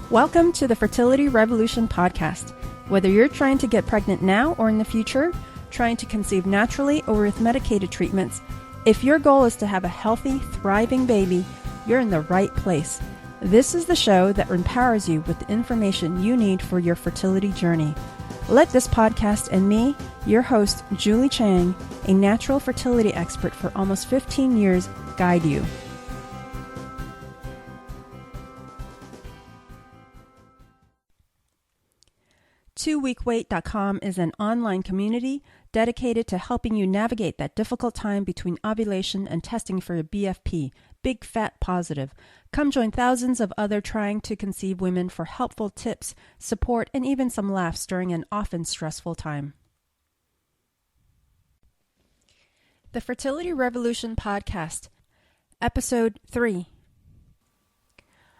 Welcome to the Fertility Revolution podcast. Whether you're trying to get pregnant now or in the future, trying to conceive naturally or with medicated treatments, if your goal is to have a healthy, thriving baby, you're in the right place. This is the show that empowers you with the information you need for your fertility journey. Let this podcast and me, your host, Julie Chang, a natural fertility expert for almost 15 years, guide you. TwoWeekWait.com is an online community dedicated to helping you navigate that difficult time between ovulation and testing for a BFP, Big Fat Positive. Come join thousands of other trying to conceive women for helpful tips, support, and even some laughs during an often stressful time. The Fertility Revolution Podcast, Episode 3.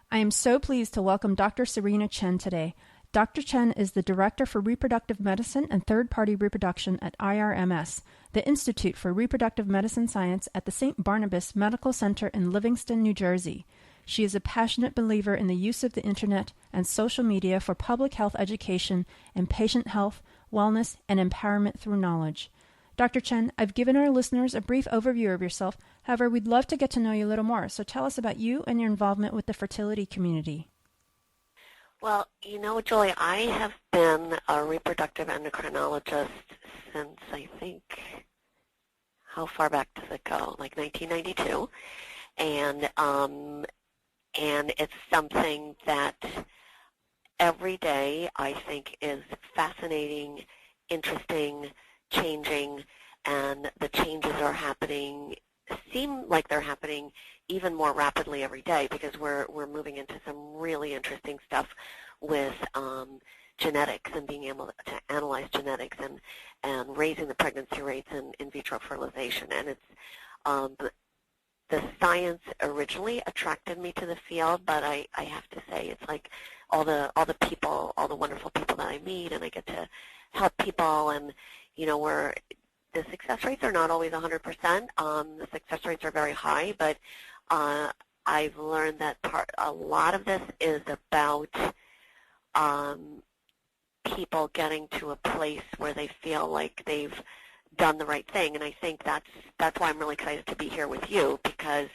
I am so pleased to welcome Dr. Serena Chen today. Dr. Chen is the Director for Reproductive Medicine and Third-Party Reproduction at IRMS, the Institute for Reproductive Medicine Science at the St. Barnabas Medical Center in Livingston, New Jersey. She is a passionate believer in the use of the Internet and social media for public health education and patient health, wellness, and empowerment through knowledge. Dr. Chen, I've given our listeners a brief overview of yourself. However, we'd love to get to know you a little more, so tell us about you and your involvement with the fertility community. Well, you know, Julie, I have been a reproductive endocrinologist since, I think, how far back does it go? Like 1992. And it's something that every day I think is fascinating, interesting, changing, and the changes are happening, seem like they're happening even more rapidly every day because we're moving into some really interesting stuff with genetics and being able to analyze genetics and raising the pregnancy rates and in vitro fertilization. And it's the science originally attracted me to the field, but I have to say it's like all the people, all the wonderful people that I meet, and I get to help people, and you know the success rates are not always 100%. The success rates are very high, but I've learned that a lot of this is about people getting to a place where they feel like they've done the right thing, and I think that's why I'm really excited to be here with you, because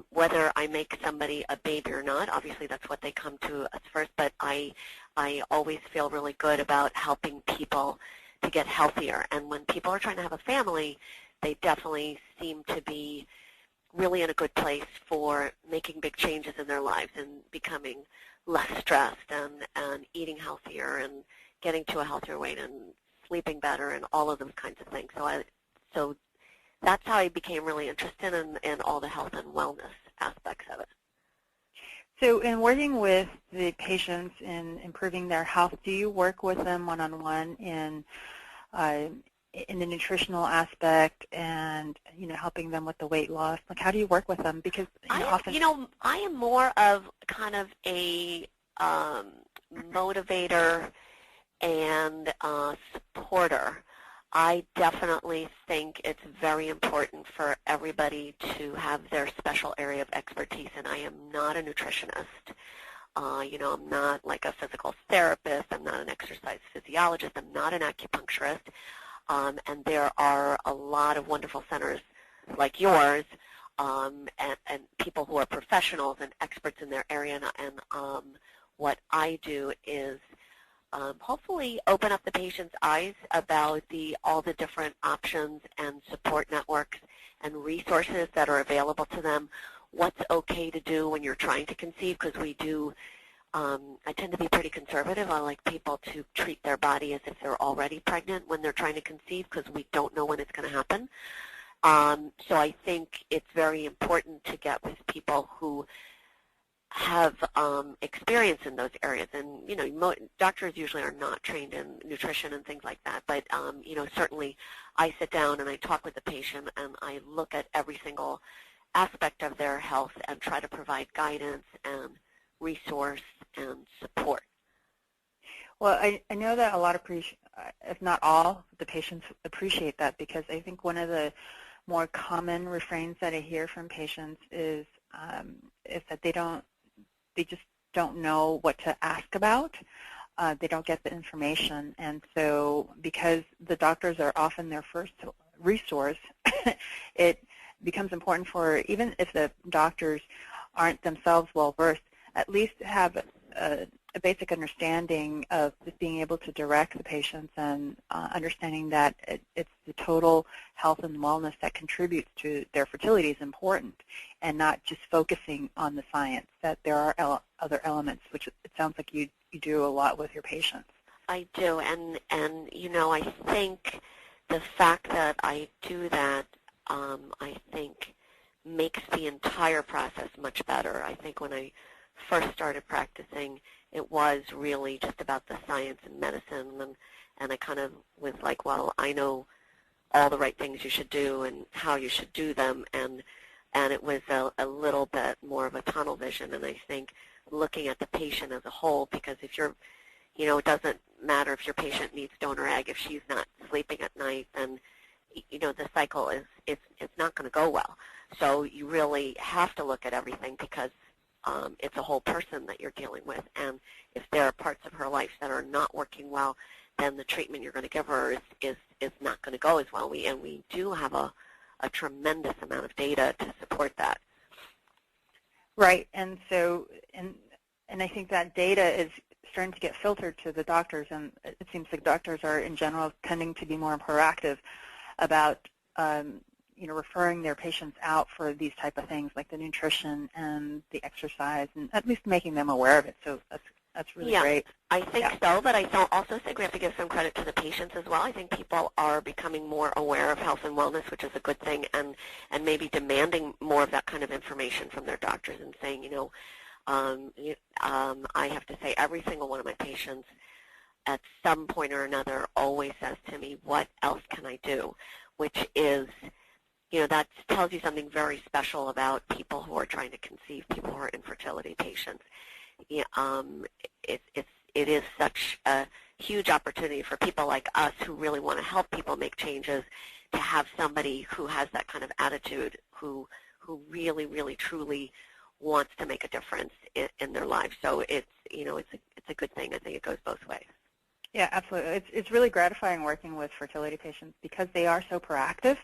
whether I make somebody a baby or not, obviously that's what they come to us first, but I always feel really good about helping people to get healthier. And when people are trying to have a family, they definitely seem to be really in a good place for making big changes in their lives and becoming less stressed and eating healthier and getting to a healthier weight and sleeping better and all of those kinds of things. So that's how I became really interested in all the health and wellness aspects of it. So in working with the patients in improving their health, do you work with them one-on-one in the nutritional aspect and, you know, helping them with the weight loss? Like, how do you work with them? Because often, I am more of kind of a motivator and supporter. I definitely think it's very important for everybody to have their special area of expertise, and I am not a nutritionist. I'm not like a physical therapist. I'm not an exercise physiologist. I'm not an acupuncturist. And there are a lot of wonderful centers like yours and people who are professionals and experts in their area. And what I do is hopefully open up the patient's eyes about all the different options and support networks and resources that are available to them, what's okay to do when you're trying to conceive, because we do, I tend to be pretty conservative. I like people to treat their body as if they're already pregnant when they're trying to conceive, because we don't know when it's going to happen. So I think it's very important to get with people who have experience in those areas, and doctors usually are not trained in nutrition and things like that, but certainly I sit down and I talk with the patient and I look at every single aspect of their health and try to provide guidance and resource and support. Well, I know that a lot of, if not all, the patients appreciate that, because I think one of the more common refrains that I hear from patients is that they just don't know what to ask about. They don't get the information. And so because the doctors are often their first resource, it becomes important for, even if the doctors aren't themselves well-versed, at least have a basic understanding of just being able to direct the patients and understanding that it's the total health and wellness that contributes to their fertility is important, and not just focusing on the science, that there are other elements, which it sounds like you do a lot with your patients. I do, and you know, I think the fact that I do that, I think, makes the entire process much better. I think when I first started practicing, it was really just about the science and medicine, and I kind of was like, well, I know all the right things you should do and how you should do them, and it was a little bit more of a tunnel vision. And I think looking at the patient as a whole, because if you're, you know, it doesn't matter if your patient needs donor egg, if she's not sleeping at night, then, you know, the cycle is it's not going to go well. So you really have to look at everything, because it's a whole person that you're dealing with, and if there are parts of her life that are not working well, then the treatment you're going to give her is not going to go as well. We do have a tremendous amount of data to support that. Right, and so, and I think that data is starting to get filtered to the doctors, and it seems like doctors are in general tending to be more proactive about you know, referring their patients out for these type of things like the nutrition and the exercise, and at least making them aware of it. So that's really great. I think so, but I also think we have to give some credit to the patients as well. I think people are becoming more aware of health and wellness, which is a good thing, and maybe demanding more of that kind of information from their doctors and saying, you know, I have to say every single one of my patients at some point or another always says to me, what else can I do? Which is, you know, that tells you something very special about people who are trying to conceive, people who are infertility patients. It is such a huge opportunity for people like us who really want to help people make changes to have somebody who has that kind of attitude, who really, really, truly wants to make a difference in their lives. So it's, you know, it's a good thing. I think it goes both ways. Yeah, absolutely. It's really gratifying working with fertility patients because they are so proactive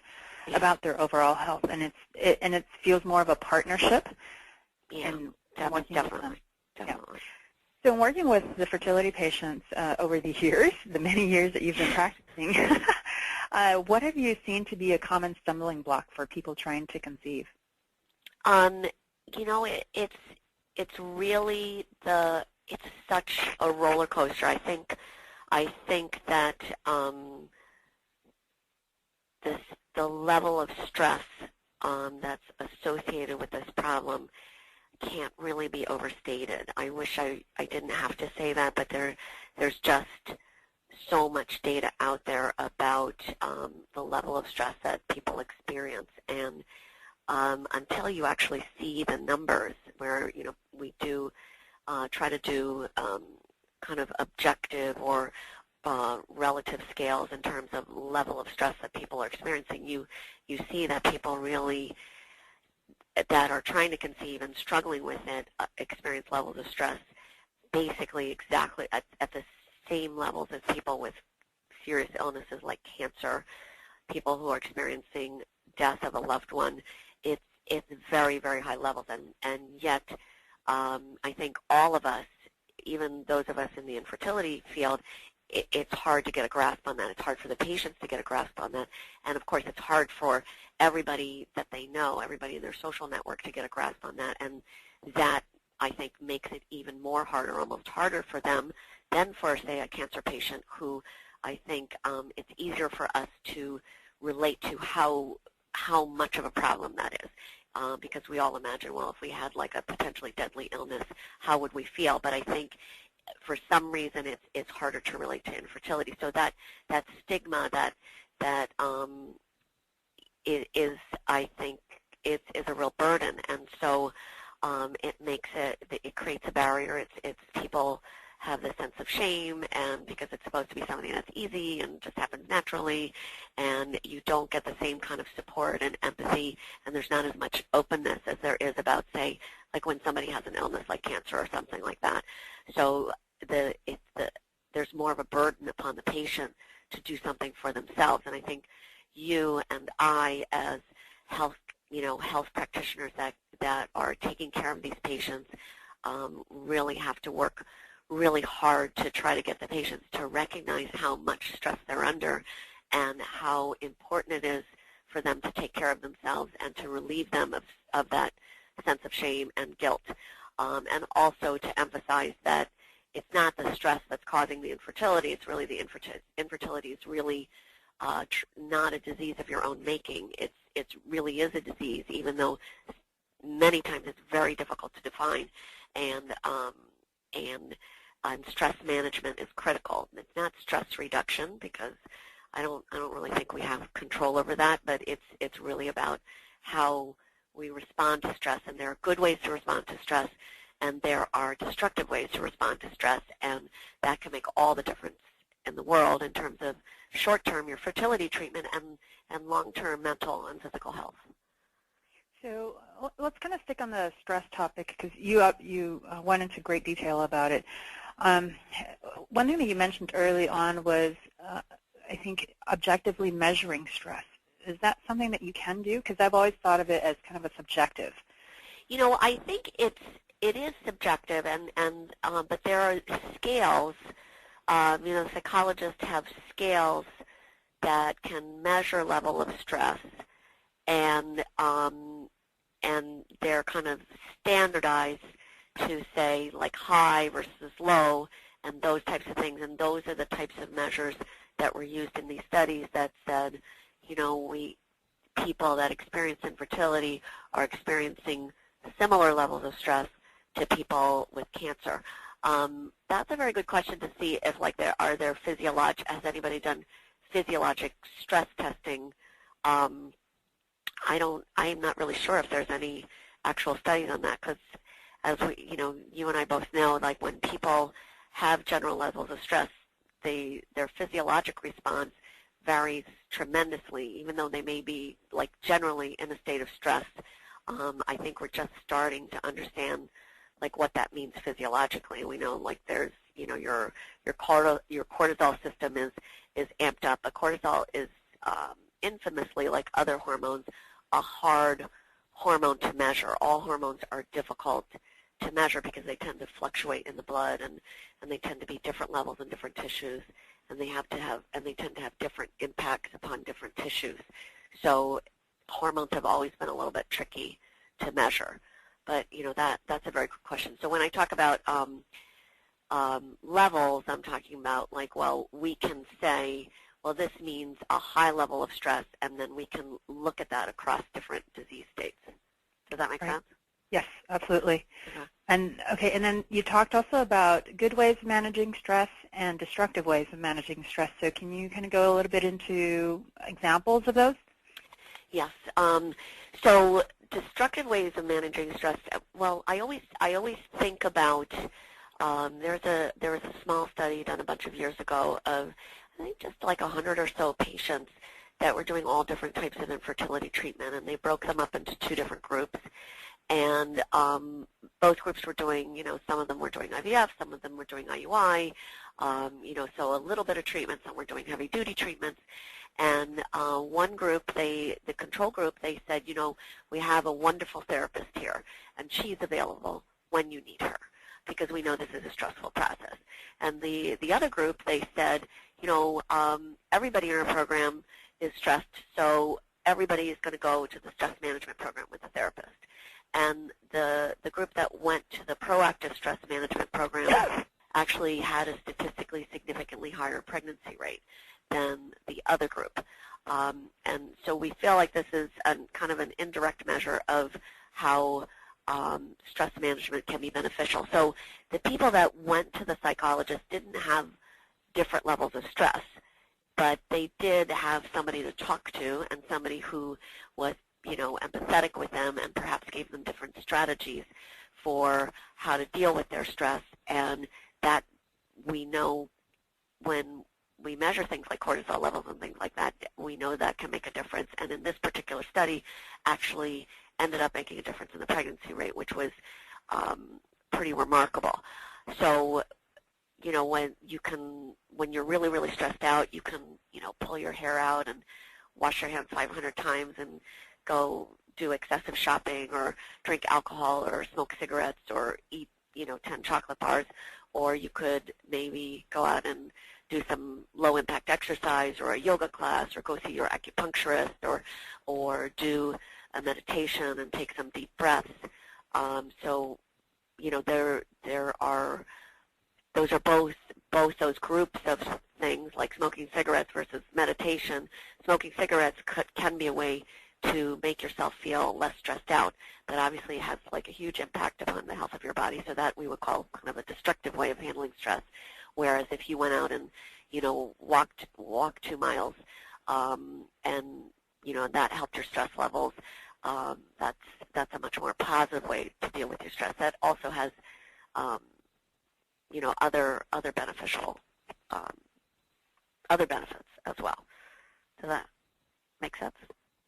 about their overall health, and it feels more of a partnership. Yeah, in definitely. With them. Yeah. So in working with the fertility patients over the years, the many years that you've been practicing, what have you seen to be a common stumbling block for people trying to conceive? You know, it's really it's such a roller coaster. I think that the level of stress that's associated with this problem can't really be overstated. I wish I didn't have to say that, but there's just so much data out there about the level of stress that people experience, and until you actually see the numbers, where, you know, we do try to do kind of objective or relative scales in terms of level of stress that people are experiencing, you see that people really that are trying to conceive and struggling with it experience levels of stress basically exactly at the same levels as people with serious illnesses like cancer, people who are experiencing death of a loved one. It's very, very high levels, and yet I think all of us, even those of us in the infertility field, it's hard to get a grasp on that. It's hard for the patients to get a grasp on that. And, of course, it's hard for everybody that they know, everybody in their social network, to get a grasp on that. And that, I think, makes it even more harder, almost harder for them than for, say, a cancer patient who I think it's easier for us to relate to how much of a problem that is. Because we all imagine, well, if we had like a potentially deadly illness, how would we feel? But I think for some reason it's harder to relate to infertility. So that stigma that is, I think, is a real burden, and so it creates a barrier. It's people have this sense of shame, and because it's supposed to be something that's easy and just happens naturally, and you don't get the same kind of support and empathy, and there's not as much openness as there is about, say, like when somebody has an illness like cancer or something like that. So there's more of a burden upon the patient to do something for themselves, and I think you and I, as health practitioners that are taking care of these patients, really have to work really hard to try to get the patients to recognize how much stress they're under and how important it is for them to take care of themselves and to relieve them of that sense of shame and guilt. And also to emphasize that it's not the stress that's causing the infertility. It's really the infertility is really not a disease of your own making. It really is a disease, even though many times it's very difficult to define. And stress management is critical. It's not stress reduction, because I don't really think we have control over that, but it's really about how we respond to stress, and there are good ways to respond to stress, and there are destructive ways to respond to stress, and that can make all the difference in the world in terms of short-term, your fertility treatment, and long-term mental and physical health. So let's kind of stick on the stress topic, because you went into great detail about it. One thing that you mentioned early on was, I think, objectively measuring stress. Is that something that you can do? Because I've always thought of it as kind of a subjective. You know, I think it is subjective, but there are scales. Psychologists have scales that can measure level of stress, and they're kind of standardized to say like high versus low and those types of things, and those are the types of measures that were used in these studies that said, people that experience infertility are experiencing similar levels of stress to people with cancer. That's a very good question to see if has anybody done physiologic stress testing? I'm not really sure if there's any actual studies on that, because as you and I both know, like when people have general levels of stress, their physiologic response varies tremendously, even though they may be like generally in a state of stress. I think we're just starting to understand like what that means physiologically. We know like there's your cortisol system is amped up. But cortisol is infamously, like other hormones, a hard hormone to measure. All hormones are difficult to measure because they tend to fluctuate in the blood, and they tend to be different levels in different tissues, and they tend to have different impacts upon different tissues. So hormones have always been a little bit tricky to measure. But that's a very good question. So when I talk about levels, I'm talking about like, well, we can say, well, this means a high level of stress, and then we can look at that across different disease states. Does that make sense? Yes, absolutely. And then you talked also about good ways of managing stress and destructive ways of managing stress. So can you kind of go a little bit into examples of those? Yes. So destructive ways of managing stress. Well, I always think about there was a small study done a bunch of years ago of I think just like 100 or so patients that were doing all different types of infertility treatment, and they broke them up into two different groups. And both groups were doing, some of them were doing IVF, some of them were doing IUI, so a little bit of treatment, some were doing heavy-duty treatments. And one group, the control group, they said, we have a wonderful therapist here, and she's available when you need her, because we know this is a stressful process. And the other group, they said, everybody in our program is stressed, so everybody is going to go to the stress management program with a therapist. And the group that went to the proactive stress management program actually had a statistically significantly higher pregnancy rate than the other group. And so we feel like this is kind of an indirect measure of how stress management can be beneficial. So the people that went to the psychologist didn't have different levels of stress, but they did have somebody to talk to and somebody who was empathetic with them and perhaps gave them different strategies for how to deal with their stress. And that we know when we measure things like cortisol levels and things like that, we know that can make a difference. And in this particular study, actually ended up making a difference in the pregnancy rate, which was pretty remarkable. So, you know, when you're really, really stressed out, you can, you know, pull your hair out and wash your hands 500 times and go do excessive shopping or drink alcohol or smoke cigarettes or eat, you know, 10 chocolate bars, or you could maybe go out and do some low-impact exercise or a yoga class or go see your acupuncturist or do a meditation and take some deep breaths. So, you know, those are both those groups of things like smoking cigarettes versus meditation. Smoking cigarettes can be a way to make yourself feel less stressed out, but obviously it has like a huge impact upon the health of your body, so that we would call kind of a destructive way of handling stress. Whereas if you went out and, you know, walked 2 miles and, you know, that helped your stress levels, that's a much more positive way to deal with your stress. That also has, you know, other beneficial, other benefits as well. Does that make sense?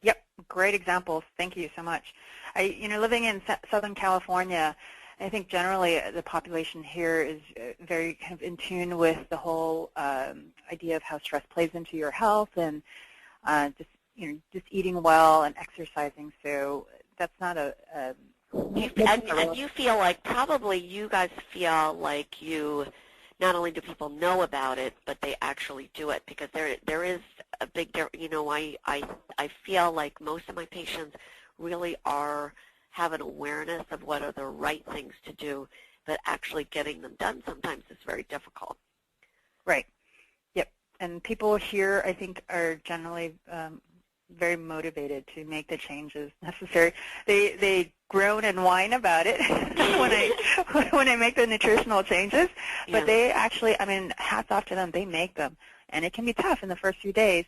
Yep, great examples. Thank you so much. You know, living in Southern California, I think generally the population here is very kind of in tune with the whole idea of how stress plays into your health and just eating well and exercising. So that's not and you feel like probably you guys feel like you, not only do people know about it, but they actually do it, because there is a big, you know, I feel like most of my patients really have an awareness of what are the right things to do, but actually getting them done sometimes is very difficult. Right. Yep. And people here, I think, are generally very motivated to make the changes necessary. They groan and whine about it when I make the nutritional changes, but yeah. They actually, I mean, hats off to them. They make them, and it can be tough in the first few days,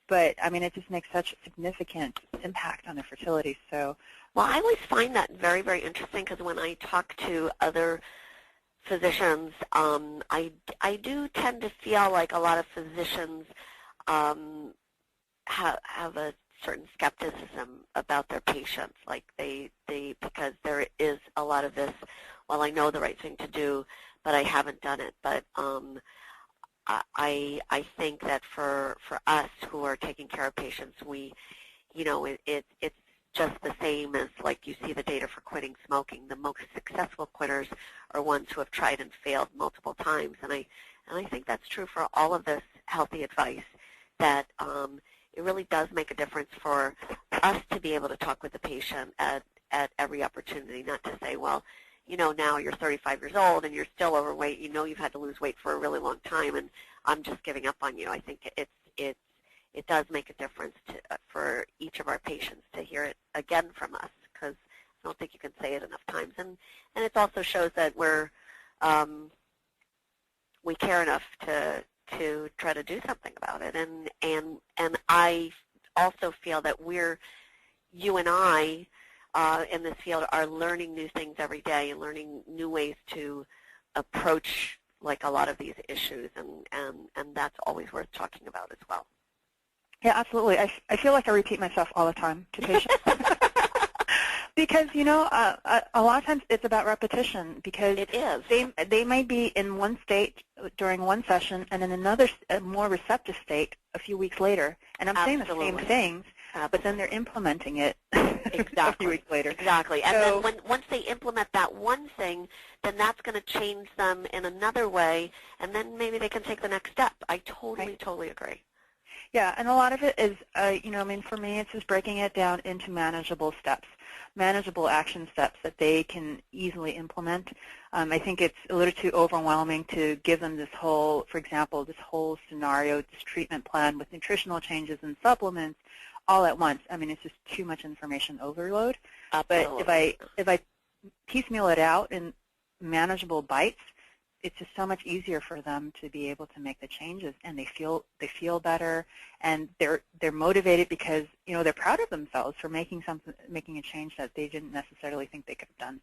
but I mean, it just makes such significant impact on their fertility. So, well, I always find that very, very interesting, because when I talk to other physicians, I do tend to feel like a lot of physicians have a certain skepticism about their patients, like they because there is a lot of this, well, I know the right thing to do, but I haven't done it. But I think that for us who are taking care of patients, we, you know, it's just the same as, like, you see the data for quitting smoking. The most successful quitters are ones who have tried and failed multiple times, and I think that's true for all of this healthy advice, that it really does make a difference for us to be able to talk with the patient at every opportunity, not to say, well, you know, now you're 35 years old and you're still overweight. You know you've had to lose weight for a really long time, and I'm just giving up on you. I think it does make a difference for each of our patients to hear it again from us, because I don't think you can say it enough times. And it also shows that we care enough to try to do something about it. And I also feel that you and I in this field are learning new things every day and learning new ways to approach, like, a lot of these issues, and that's always worth talking about as well. Yeah, absolutely. I feel like I repeat myself all the time to patients. Because, you know, a lot of times it's about repetition, because it is. They may be in one state during one session and in another more receptive state a few weeks later, and I'm saying the same things, but then they're implementing it a few weeks later. Exactly. And then once they implement that one thing, then that's going to change them in another way, and then maybe they can take the next step. I totally agree. Yeah, and a lot of it is, you know, I mean, for me, it's just breaking it down into manageable steps, manageable action steps that they can easily implement. I think it's a little too overwhelming to give them this whole, for example, this whole scenario, this treatment plan with nutritional changes and supplements all at once. I mean, it's just too much information overload. Absolutely. But if I piecemeal it out in manageable bites, it's just so much easier for them to be able to make the changes, and they feel better, and they're motivated because, you know, they're proud of themselves for making a change that they didn't necessarily think they could have done.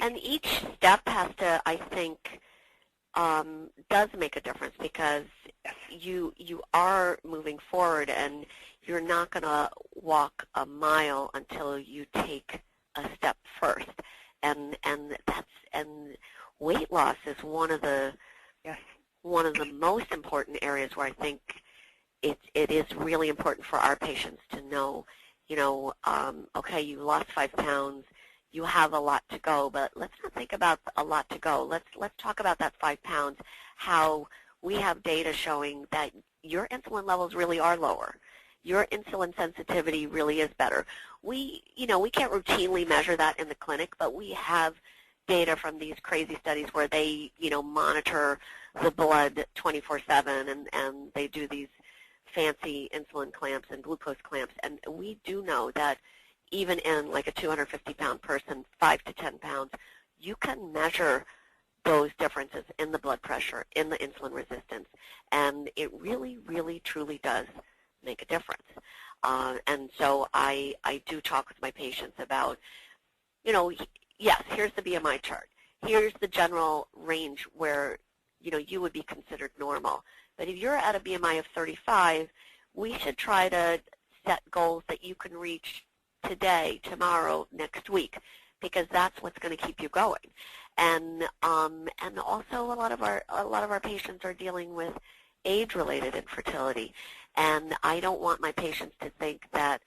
And each step has to, I think, does make a difference, because you are moving forward, and you're not going to walk a mile until you take a step first. And weight loss is one of the most important areas where I think it is really important for our patients to know, okay, you lost 5 pounds, you have a lot to go, but let's not think about a lot to go. Let's talk about that 5 pounds, how we have data showing that your insulin levels really are lower. Your insulin sensitivity really is better. We can't routinely measure that in the clinic, but we have data from these crazy studies where they, monitor the blood 24/7, and they do these fancy insulin clamps and glucose clamps, and we do know that even in like a 250-pound person, 5 to 10 pounds, you can measure those differences in the blood pressure, in the insulin resistance, and it really, really, truly does make a difference. And so I do talk with my patients about, yes, here's the BMI chart. Here's the general range where, you would be considered normal. But if you're at a BMI of 35, we should try to set goals that you can reach today, tomorrow, next week, because that's what's going to keep you going. And also a lot of our patients are dealing with age-related infertility, and I don't want my patients to think that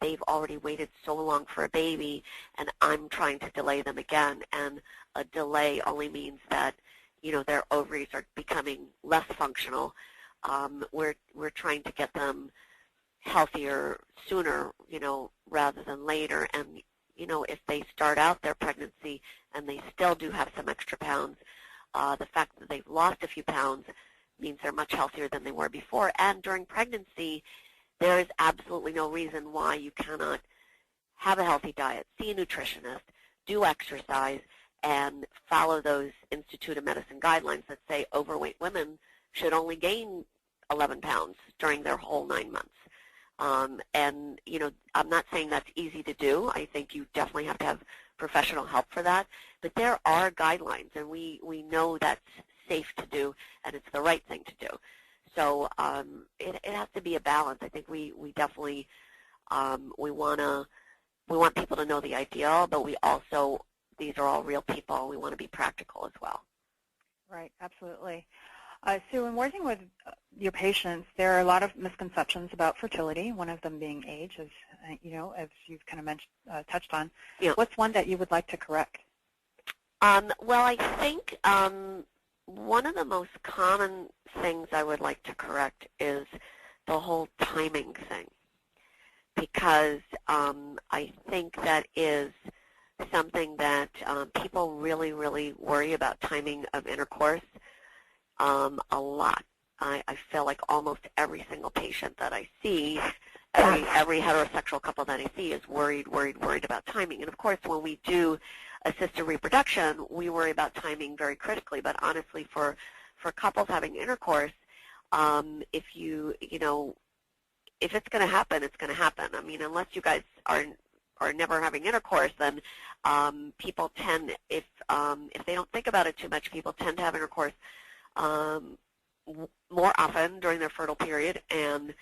they've already waited so long for a baby, and I'm trying to delay them again. And a delay only means that their ovaries are becoming less functional. We're trying to get them healthier sooner, rather than later. And, if they start out their pregnancy and they still do have some extra pounds, the fact that they've lost a few pounds means they're much healthier than they were before. And during pregnancy, there is absolutely no reason why you cannot have a healthy diet, see a nutritionist, do exercise, and follow those Institute of Medicine guidelines that say overweight women should only gain 11 pounds during their whole 9 months. And, I'm not saying that's easy to do. I think you definitely have to have professional help for that. But there are guidelines, and we know that's safe to do, and it's the right thing to do. So it has to be a balance. I think we definitely we want people to know the ideal, but we also, these are all real people. We want to be practical as well. Right, absolutely. So in working with your patients, there are a lot of misconceptions about fertility, one of them being age, as as you've kind of mentioned, touched on. Yeah. What's one that you would like to correct? Well, I think one of the most common things I would like to correct is the whole timing thing, because I think that is something that people really, really worry about, timing of intercourse, a lot. I feel like almost every single patient that I see, every heterosexual couple that I see is worried about timing. And of course, when we do assisted reproduction, we worry about timing very critically. But honestly, for couples having intercourse, if if it's going to happen, it's going to happen. I mean, unless you guys are never having intercourse, then people tend, if they don't think about it too much, people tend to have intercourse more often during their fertile period, and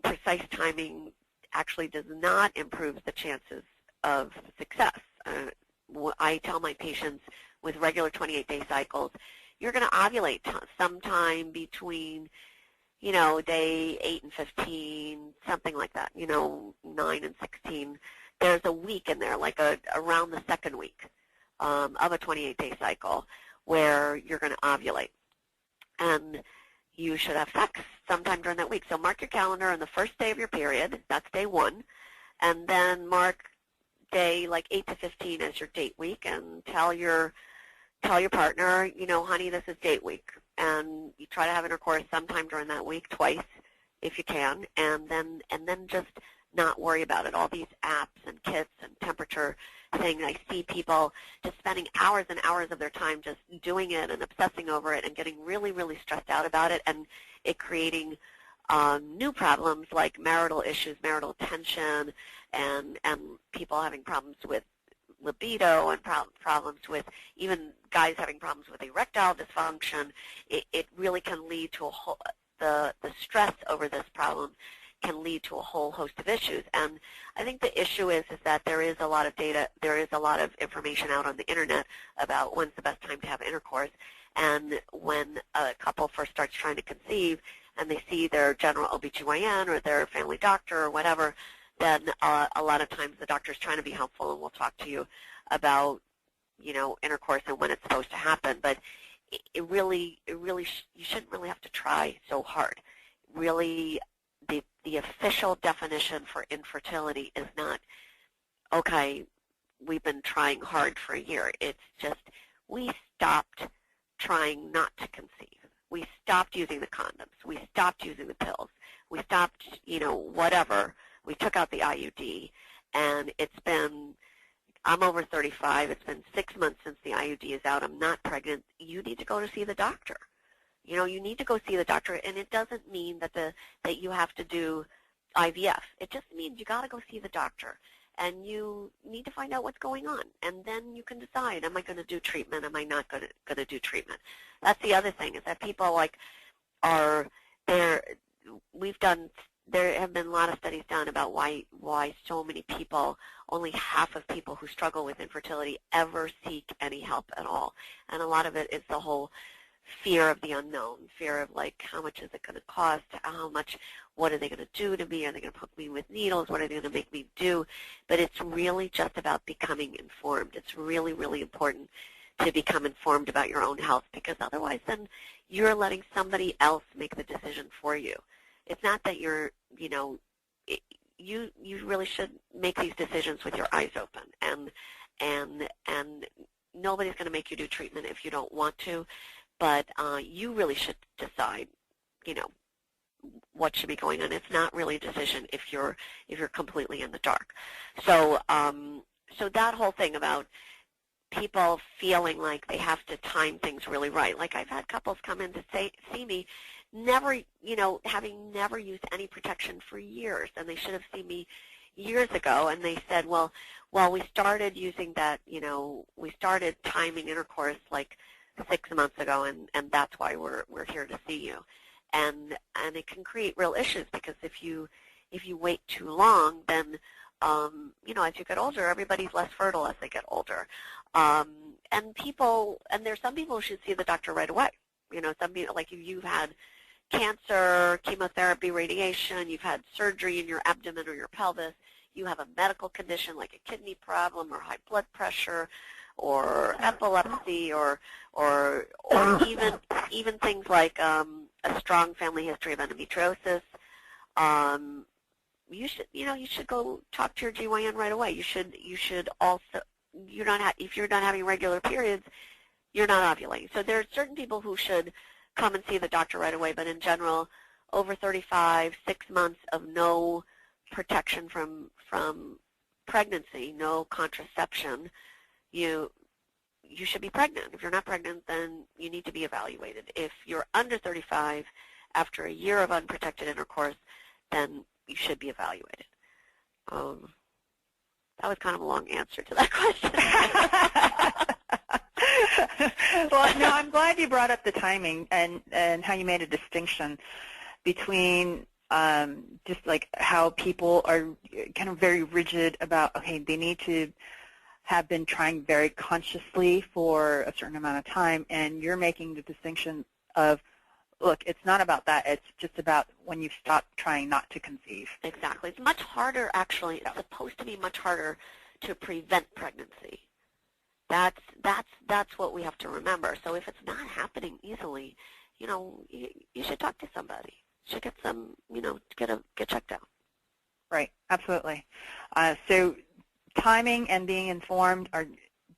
precise timing actually does not improve the chances of success. I tell my patients with regular 28-day cycles, you're going to ovulate sometime between, day 8 and 15, something like that, 9 and 16. There's a week in there, like around the second week of a 28-day cycle, where you're going to ovulate. And you should have sex sometime during that week. So mark your calendar on the first day of your period. That's day 1. And then mark day like 8 to 15 as your date week, and tell your partner, honey, this is date week. And you try to have intercourse sometime during that week, twice if you can, and then just not worry about it. All these apps and kits and temperature thing, I see people just spending hours and hours of their time just doing it and obsessing over it and getting really, really stressed out about it, and it creating new problems like marital issues, marital tension, and people having problems with libido and problems with even guys having problems with erectile dysfunction. It really can lead to a whole, the stress over this problem can lead to a whole host of issues. And I think the issue is that there is a lot of data, there is a lot of information out on the internet about when's the best time to have intercourse. And when a couple first starts trying to conceive and they see their general OBGYN or their family doctor or whatever, then a lot of times the doctor's trying to be helpful and will talk to you about, you know, intercourse and when it's supposed to happen. But you shouldn't really have to try so hard. Really, the official definition for infertility is not, okay, we've been trying hard for a year. It's just we stopped trying not to conceive. We stopped using the condoms. We stopped using the pills. We stopped, you know, whatever. We took out the IUD, and it's been, I'm over 35. It's been 6 months since the IUD is out. I'm not pregnant. You need to go to see the doctor. You know, you need to go see the doctor, and it doesn't mean that you have to do IVF. It just means you got to go see the doctor, and you need to find out what's going on, and then you can decide, am I going to do treatment, am I not going to do treatment? That's the other thing, is that people like are there. There have been a lot of studies done about why so many people, only half of people who struggle with infertility ever seek any help at all, and a lot of it is the whole fear of the unknown, fear of like, how much is it going to cost, what are they going to do to me, are they going to put me with needles, what are they going to make me do? But it's really just about becoming informed. It's really, really important to become informed about your own health, because otherwise then you're letting somebody else make the decision for you. It's not that you're, you know, you really should make these decisions with your eyes open, and nobody's going to make you do treatment if you don't want to. But you really should decide, you know, what should be going on. It's not really a decision if you're completely in the dark. So so that whole thing about people feeling like they have to time things really right. Like I've had couples come in to see me, never, you know, having never used any protection for years, and they should have seen me years ago, and they said, well, we started using that, you know, we started timing intercourse like 6 months ago, and that's why we're here to see you. And it can create real issues, because if you wait too long, then you know, as you get older, everybody's less fertile as they get older. And there's some people who should see the doctor right away. You know, some people, like if you've had cancer, chemotherapy, radiation, you've had surgery in your abdomen or your pelvis, you have a medical condition like a kidney problem or high blood pressure, or epilepsy, or even things like a strong family history of endometriosis. You should go talk to your GYN right away. You should also, if you're not having regular periods, you're not ovulating. So there are certain people who should come and see the doctor right away, but in general, over 35, 6 months of no protection from pregnancy, no contraception, you should be pregnant. If you're not pregnant, then you need to be evaluated. If you're under 35 after a year of unprotected intercourse, then you should be evaluated. That was kind of a long answer to that question. Well, no, I'm glad you brought up the timing and how you made a distinction between just like how people are kind of very rigid about, okay, they need to have been trying very consciously for a certain amount of time, and you're making the distinction of, look, it's not about that. It's just about when you stop trying not to conceive. Exactly. It's much harder, actually. It's supposed to be much harder to prevent pregnancy. That's what we have to remember. So if it's not happening easily, you know, you should talk to somebody. You should get some, you know, get checked out. Right. Absolutely. So timing and being informed are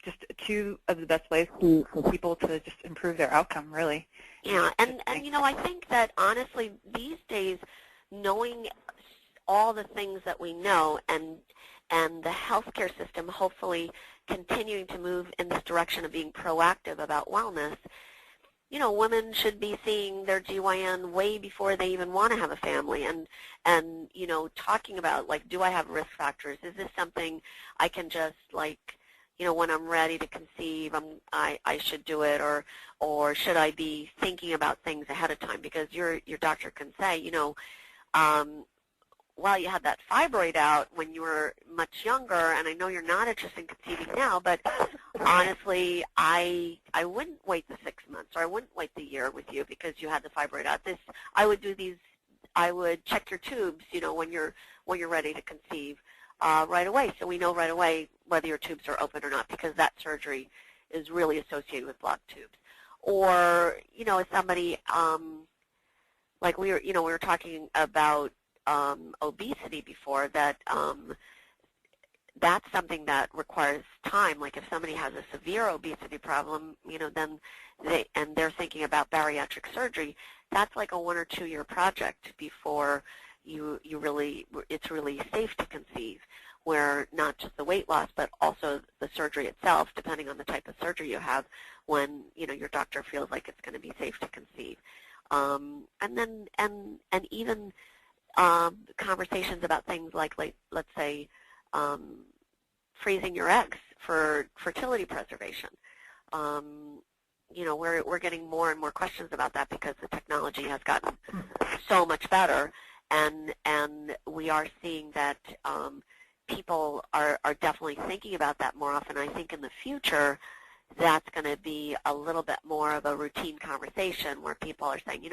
just two of the best ways for people to just improve their outcome, really. Yeah, and you know, I think that honestly these days, knowing all the things that we know, and the healthcare system hopefully continuing to move in this direction of being proactive about wellness, you know, women should be seeing their GYN way before they even want to have a family, and you know, talking about, like, do I have risk factors? Is this something I can just, like, when I'm ready to conceive, I should do it, or should I be thinking about things ahead of time? Because your doctor can say, well, you had that fibroid out when you were much younger, and I know you're not interested in conceiving now, but honestly, I wouldn't wait the 6 months, or I wouldn't wait the year with you because you had the fibroid out. I would check your tubes, when you're ready to conceive right away, so we know right away whether your tubes are open or not, because that surgery is really associated with blocked tubes. Or, if somebody, like we were talking about obesity before, that's something that requires time. Like if somebody has a severe obesity problem, then they're thinking about bariatric surgery, that's like a 1 or 2 year project before it's really safe to conceive, where not just the weight loss but also the surgery itself, depending on the type of surgery you have, when your doctor feels like it's going to be safe to conceive. And even conversations about things like let's say freezing your eggs for fertility preservation. We're getting more and more questions about that because the technology has gotten so much better, and we are seeing that people are definitely thinking about that more often. I think in the future that's going to be a little bit more of a routine conversation where people are saying,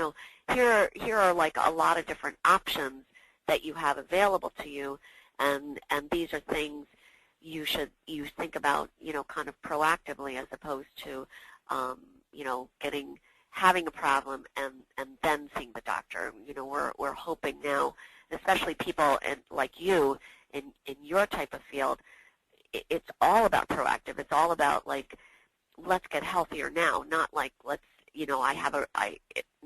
here are like a lot of different options that you have available to you, and these are things you think about, kind of proactively, as opposed to, having a problem and then seeing the doctor. We're hoping now, especially people like you in your type of field, it's all about proactive. It's all about like, let's get healthier now, not like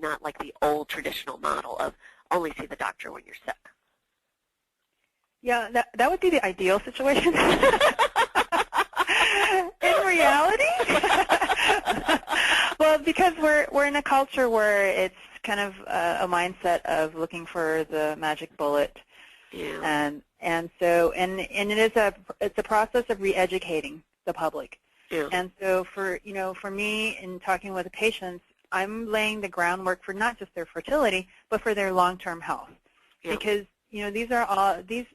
not like the old traditional model of only see the doctor when you're sick. Yeah, that would be the ideal situation. In reality, well, because we're in a culture where it's kind of a mindset of looking for the magic bullet, yeah. and it's a process of re-educating the public. Yeah. And so for me, in talking with the patients, I'm laying the groundwork for not just their fertility, but for their long-term health. Yeah. Because these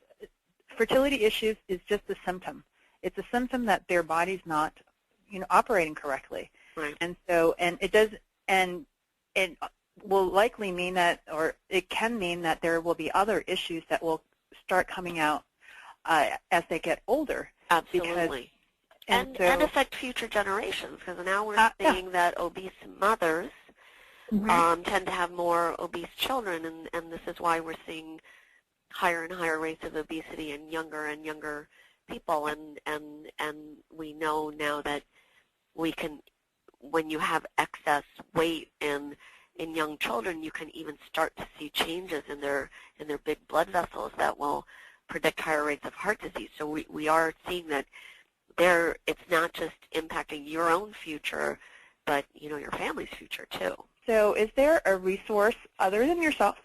fertility issues is just a symptom. It's a symptom that their body's not operating correctly. Right. And so it will likely mean that, or it can mean that there will be other issues that will start coming out as they get older. Absolutely. And affect future generations, because now we're seeing that obese mothers tend to have more obese children, and this is why we're seeing higher and higher rates of obesity in younger and younger people, and we know now that we can, when you have excess weight in young children, you can even start to see changes in their big blood vessels that will predict higher rates of heart disease. So we are seeing that it's not just impacting your own future, but your family's future too. So is there a resource other than yourself,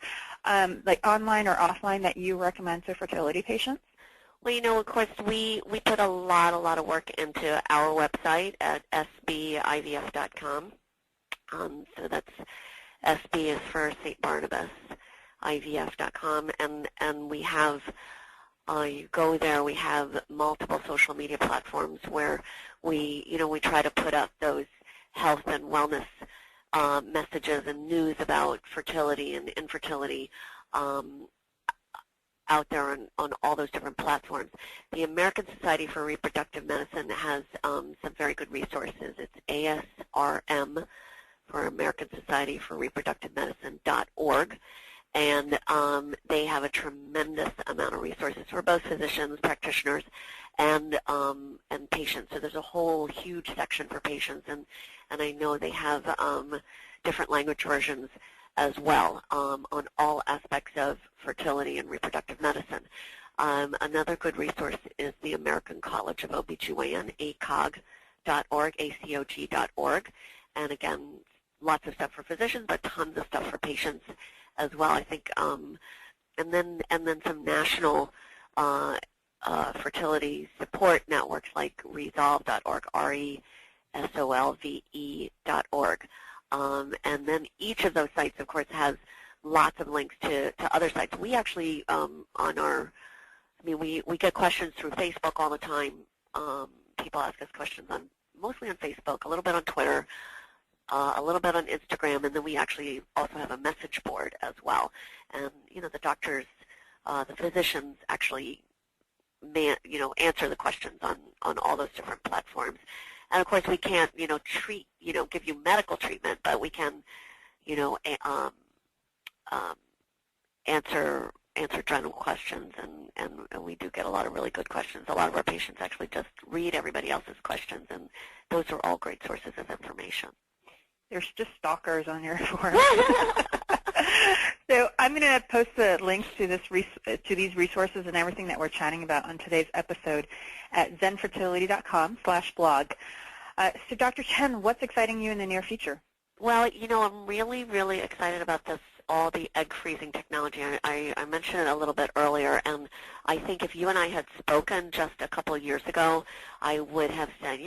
like online or offline, that you recommend to fertility patients? Well, of course, we put a lot of work into our website at sbivf.com. So that's SB is for St. Barnabas, IVF.com, and we have. You go there. We have multiple social media platforms where we try to put up those health and wellness messages and news about fertility and infertility out there on all those different platforms. The American Society for Reproductive Medicine has some very good resources. It's ASRM, for American Society for Reproductive Medicine.org. And they have a tremendous amount of resources for both physicians, practitioners, and patients. So there's a whole huge section for patients, and I know they have different language versions as well on all aspects of fertility and reproductive medicine. Another good resource is the American College of OBGYN, acog.org, acog.org. And again, lots of stuff for physicians, but tons of stuff for patients as well, I think, and then some national fertility support networks like resolve.org, resolve.org. And then each of those sites, of course, has lots of links to other sites. We actually, we get questions through Facebook all the time. People ask us questions mostly on Facebook, a little bit on Twitter, a little bit on Instagram, and then we actually also have a message board as well. And, the doctors, the physicians actually, answer the questions on all those different platforms. And, of course, we can't, treat, give you medical treatment, but we can, answer general questions, and we do get a lot of really good questions. A lot of our patients actually just read everybody else's questions, and those are all great sources of information. There's just stalkers on your forum. So I'm going to post the links to these resources and everything that we're chatting about on today's episode at zenfertility.com/blog. So Dr. Chen, what's exciting you in the near future? Well, I'm really, really excited about all the egg freezing technology. I mentioned it a little bit earlier, and I think if you and I had spoken just a couple of years ago, I would have said,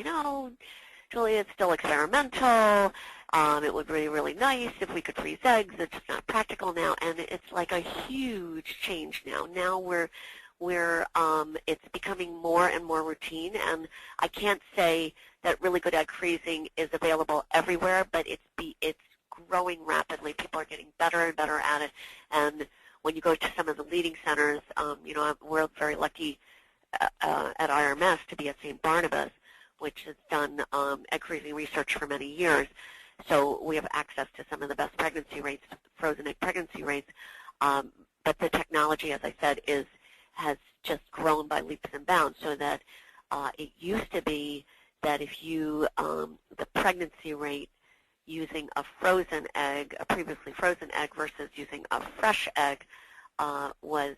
Julie, it's still experimental. It would be really nice if we could freeze eggs. It's just not practical now, and it's like a huge change now. Now it's becoming more and more routine, and I can't say that really good egg freezing is available everywhere, but it's growing rapidly. People are getting better and better at it, and when you go to some of the leading centers, we're very lucky at IRMS to be at St. Barnabas, which has done egg freezing research for many years. So we have access to some of the best pregnancy rates, frozen egg pregnancy rates. But the technology, as I said, has just grown by leaps and bounds, so that it used to be that if the pregnancy rate using a frozen egg, a previously frozen egg, versus using a fresh egg was,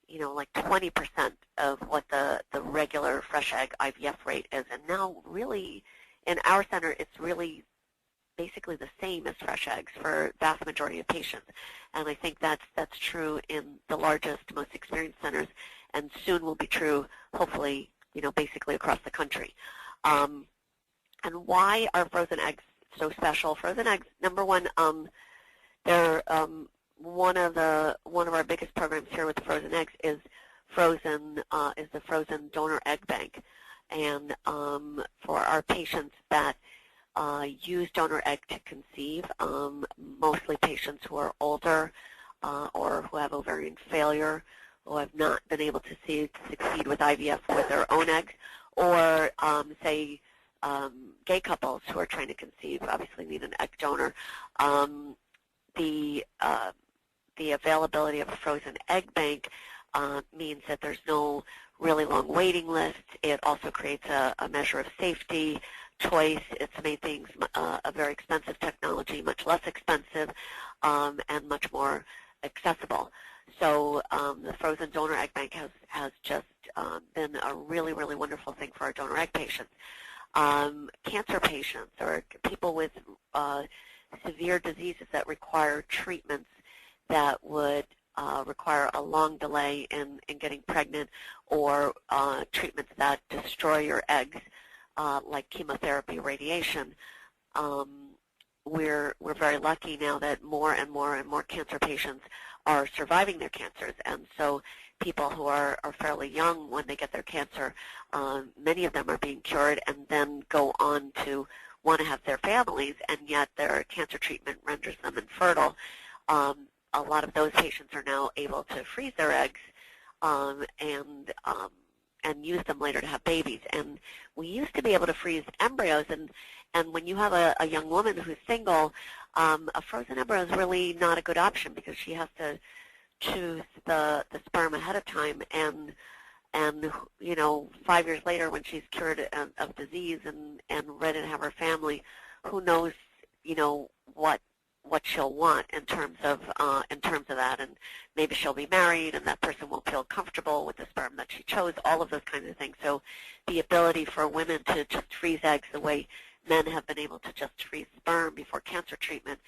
like 20% of what the regular fresh egg IVF rate is. And now really in our center, it's really basically the same as fresh eggs for vast majority of patients. And I think that's true in the largest, most experienced centers, and soon will be true, hopefully, basically across the country. And why are frozen eggs so special? Frozen eggs, number one, they're one of our biggest programs here with the frozen eggs is the frozen donor egg bank. And for our patients that use donor egg to conceive, mostly patients who are older or who have ovarian failure, who have not been able to succeed with IVF with their own eggs, or say gay couples who are trying to conceive obviously need an egg donor. The availability of a frozen egg bank means that there's no really long waiting list. It also creates a measure of safety, choice. It's made things a very expensive technology much less expensive and much more accessible. So the frozen donor egg bank has just been a really, really wonderful thing for our donor egg patients. Cancer patients or people with severe diseases that require treatments that would require a long delay in getting pregnant, or treatments that destroy your eggs, like chemotherapy, radiation. We're very lucky now that more and more cancer patients are surviving their cancers, and so people who are fairly young when they get their cancer, many of them are being cured and then go on to want to have their families, and yet their cancer treatment renders them infertile. A lot of those patients are now able to freeze their eggs and use them later to have babies. And we used to be able to freeze embryos, and when you have a young woman who's single, a frozen embryo is really not a good option because she has to choose the sperm ahead of time, and 5 years later when she's cured of disease and ready to have her family, who knows what she'll want in terms of that, and maybe she'll be married and that person won't feel comfortable with the sperm that she chose, all of those kinds of things. So the ability for women to just freeze eggs the way men have been able to just freeze sperm before cancer treatment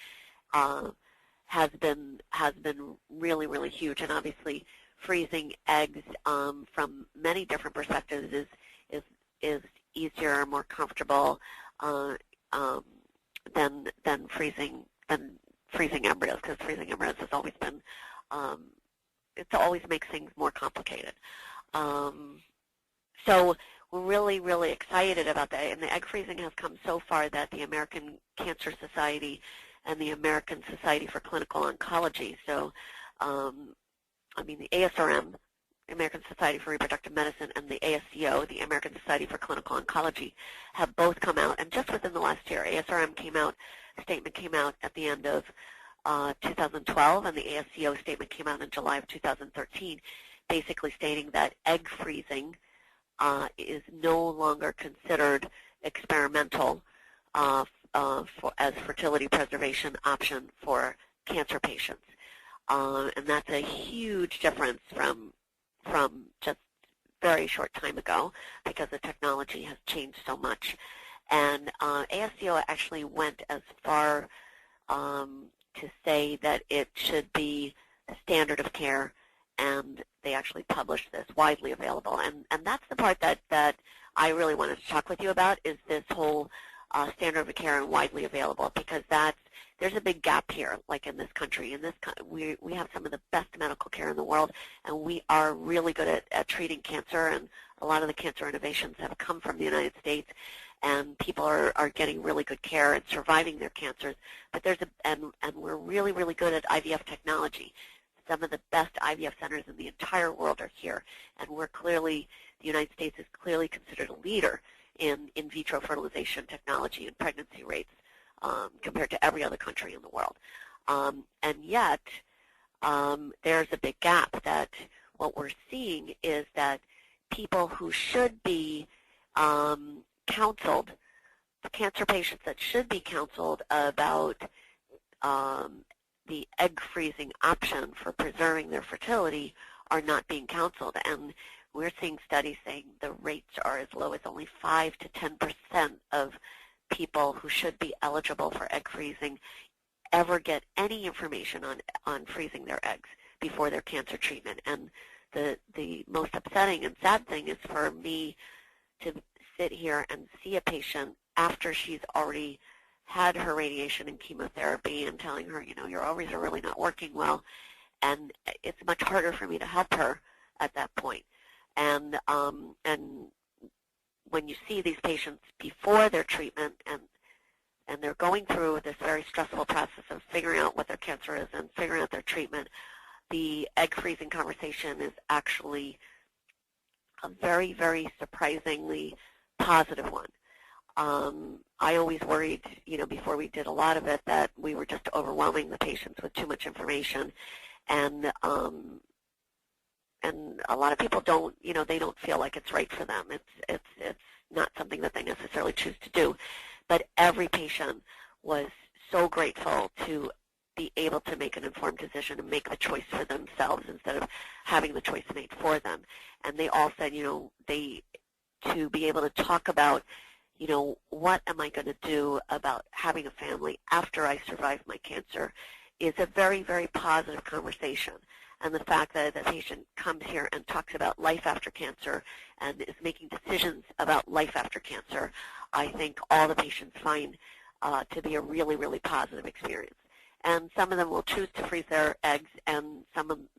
has been really, really huge. And obviously freezing eggs from many different perspectives is easier, more comfortable than freezing embryos, because freezing embryos has always been it always makes things more complicated. So we're really, really excited about that, and the egg freezing has come so far that the American Cancer Society and the American Society for Clinical Oncology, so the ASRM, the American Society for Reproductive Medicine, and the ASCO, the American Society for Clinical Oncology, have both come out, and just within the last year, ASRM a statement came out at the end of 2012, and the ASCO statement came out in July of 2013, basically stating that egg freezing is no longer considered experimental as fertility preservation option for cancer patients. And that's a huge difference from just very short time ago, because the technology has changed so much. And ASCO actually went as far to say that it should be a standard of care, and they actually published this widely available. And that's the part that I really wanted to talk with you about, is this whole standard of care and widely available, because there's a big gap here, like in this country. We have some of the best medical care in the world, and we are really good at treating cancer, and a lot of the cancer innovations have come from the United States, and people are getting really good care and surviving their cancers. But and we're really, really good at IVF technology. Some of the best IVF centers in the entire world are here, and the United States is clearly considered a leader in vitro fertilization technology and pregnancy rates compared to every other country in the world. And yet, there's a big gap, that what we're seeing is that people who should be counseled, the cancer patients that should be counseled about the egg freezing option for preserving their fertility, are not being counseled. And we're seeing studies saying the rates are as low as only 5 to 10% of people who should be eligible for egg freezing ever get any information on freezing their eggs before their cancer treatment. And the most upsetting and sad thing is for me to sit here and see a patient after she's already had her radiation and chemotherapy and telling her, your ovaries are really not working well, and it's much harder for me to help her at that point. And when you see these patients before their treatment, and they're going through this very stressful process of figuring out what their cancer is and figuring out their treatment, the egg freezing conversation is actually a very, very surprisingly positive one. I always worried, before we did a lot of it, that we were just overwhelming the patients with too much information, and a lot of people don't, they don't feel like it's right for them. It's not something that they necessarily choose to do. But every patient was so grateful to be able to make an informed decision and make the choice for themselves instead of having the choice made for them. And they all said, to be able to talk about, what am I going to do about having a family after I survive my cancer, is a very, very positive conversation. And the fact that the patient comes here and talks about life after cancer and is making decisions about life after cancer, I think all the patients find to be a really, really positive experience. And some of them will choose to freeze their eggs, and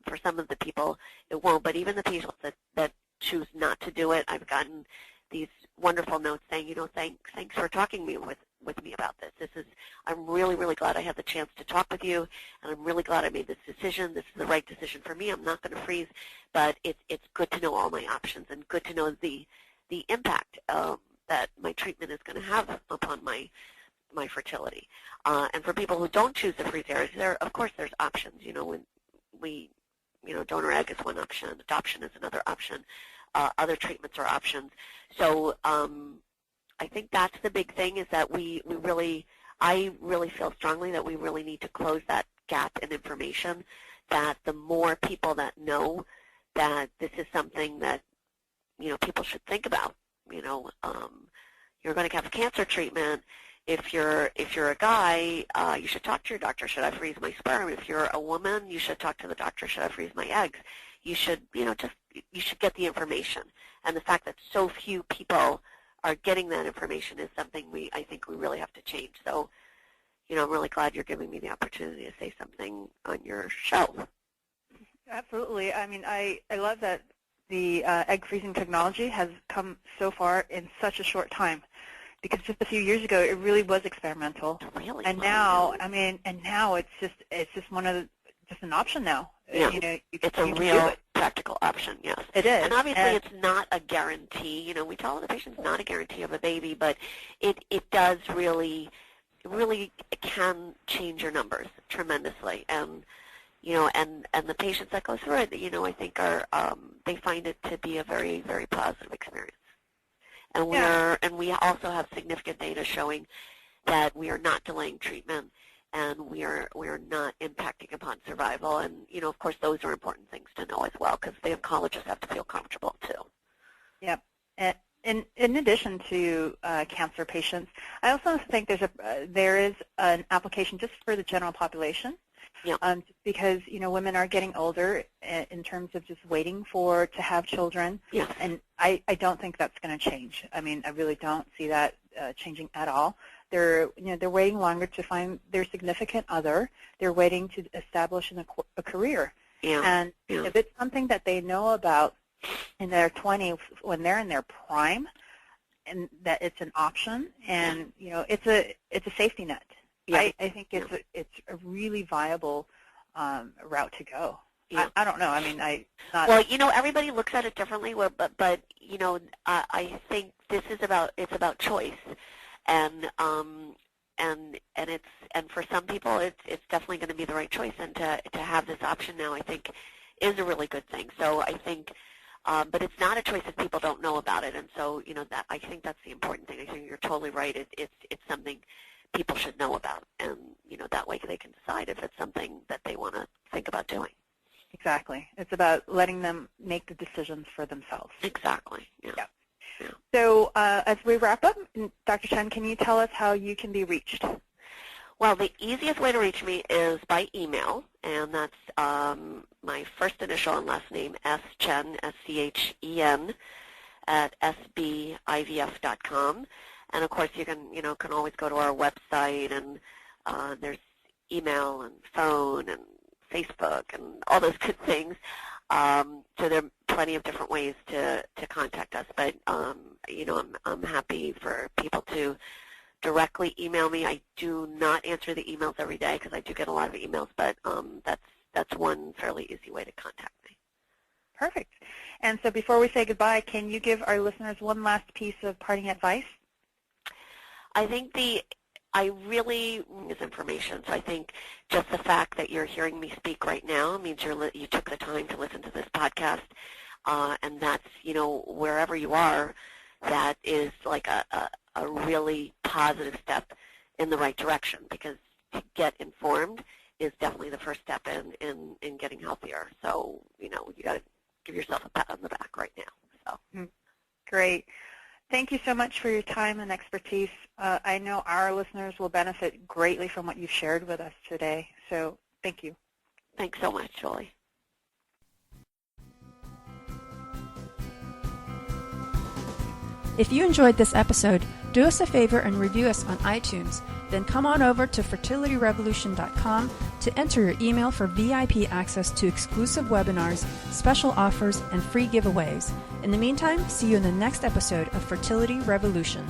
for some of the people it won't. But even the people that choose not to do it, I've gotten these wonderful notes saying, thanks for talking with me about this. I'm really, really glad I had the chance to talk with you, and I'm really glad I made this decision. This is the right decision for me. I'm not going to freeze, but it's good to know all my options, and good to know the impact that my treatment is going to have upon my fertility. And for people who don't choose to freeze eggs, of course there's options. Donor egg is one option. Adoption is another option. Other treatments are options. So I think that's the big thing, is that I really feel strongly that we really need to close that gap in information, that the more people that know that this is something that, people should think about. You're going to have cancer treatment. If you're a guy, you should talk to your doctor. Should I freeze my sperm? If you're a woman, you should talk to the doctor. Should I freeze my eggs? you should, you should get the information. And the fact that so few people are getting that information is something I think we really have to change. So, I'm really glad you're giving me the opportunity to say something on your show. Absolutely. I mean, I love that the egg freezing technology has come so far in such a short time, because just a few years ago it really was experimental. Really? And now, now it's just just an option now. Yeah. It's a real practical option, yes. It is. And obviously it's not a guarantee. We tell the patients it's not a guarantee of a baby, but it does really can change your numbers tremendously. And and the patients that go through it, I think they find it to be a very, very positive experience. And we also have significant data showing that we are not delaying treatment, and we are not impacting upon survival. And of course, those are important things to know as well, because the oncologists have to feel comfortable too. Yep. In addition to cancer patients, I also think there is an application just for the general population. Yeah. Because women are getting older in terms of just waiting to have children. Yes. And I don't think that's going to change. I mean, I really don't see that changing at all. They're waiting longer to find their significant other. They're waiting to establish a career. Yeah. And yeah. if it's something that they know about in their 20s when they're in their prime, and that it's an option, and it's a safety net. Yeah. I think it's a really viable route to go. Yeah. I don't know. I mean, Well, everybody looks at it differently, but I think this is about choice, and for some people it's definitely going to be the right choice, and to have this option now, I think, is a really good thing. So I think. But it's not a choice if people don't know about it, and so that I think that's the important thing. I think you're totally right. It's something people should know about, and that way they can decide if it's something that they want to think about doing. Exactly. It's about letting them make the decisions for themselves. Exactly. Yeah. Yeah. Yeah. So as we wrap up, Dr. Chen, can you tell us how you can be reached? Well, the easiest way to reach me is by email, and that's my first initial and last name, Schen, S-C-H-E-N, at sbivf.com. And, of course, you can always go to our website, and there's email and phone and Facebook and all those good things. So there are plenty of different ways to contact us. But, I'm happy for people to directly email me. I do not answer the emails every day because I do get a lot of emails, but that's one fairly easy way to contact me. Perfect. And so before we say goodbye, can you give our listeners one last piece of parting advice? I think I really is information. So I think just the fact that you're hearing me speak right now means you took the time to listen to this podcast, and that's, wherever you are, that is like a really positive step in the right direction, because to get informed is definitely the first step in getting healthier. So, you got to give yourself a pat on the back right now. So. Great. Thank you so much for your time and expertise. I know our listeners will benefit greatly from what you've shared with us today. So thank you. Thanks so much, Julie. If you enjoyed this episode, do us a favor and review us on iTunes. Then come on over to fertilityrevolution.com to enter your email for VIP access to exclusive webinars, special offers, and free giveaways. In the meantime, see you in the next episode of Fertility Revolution.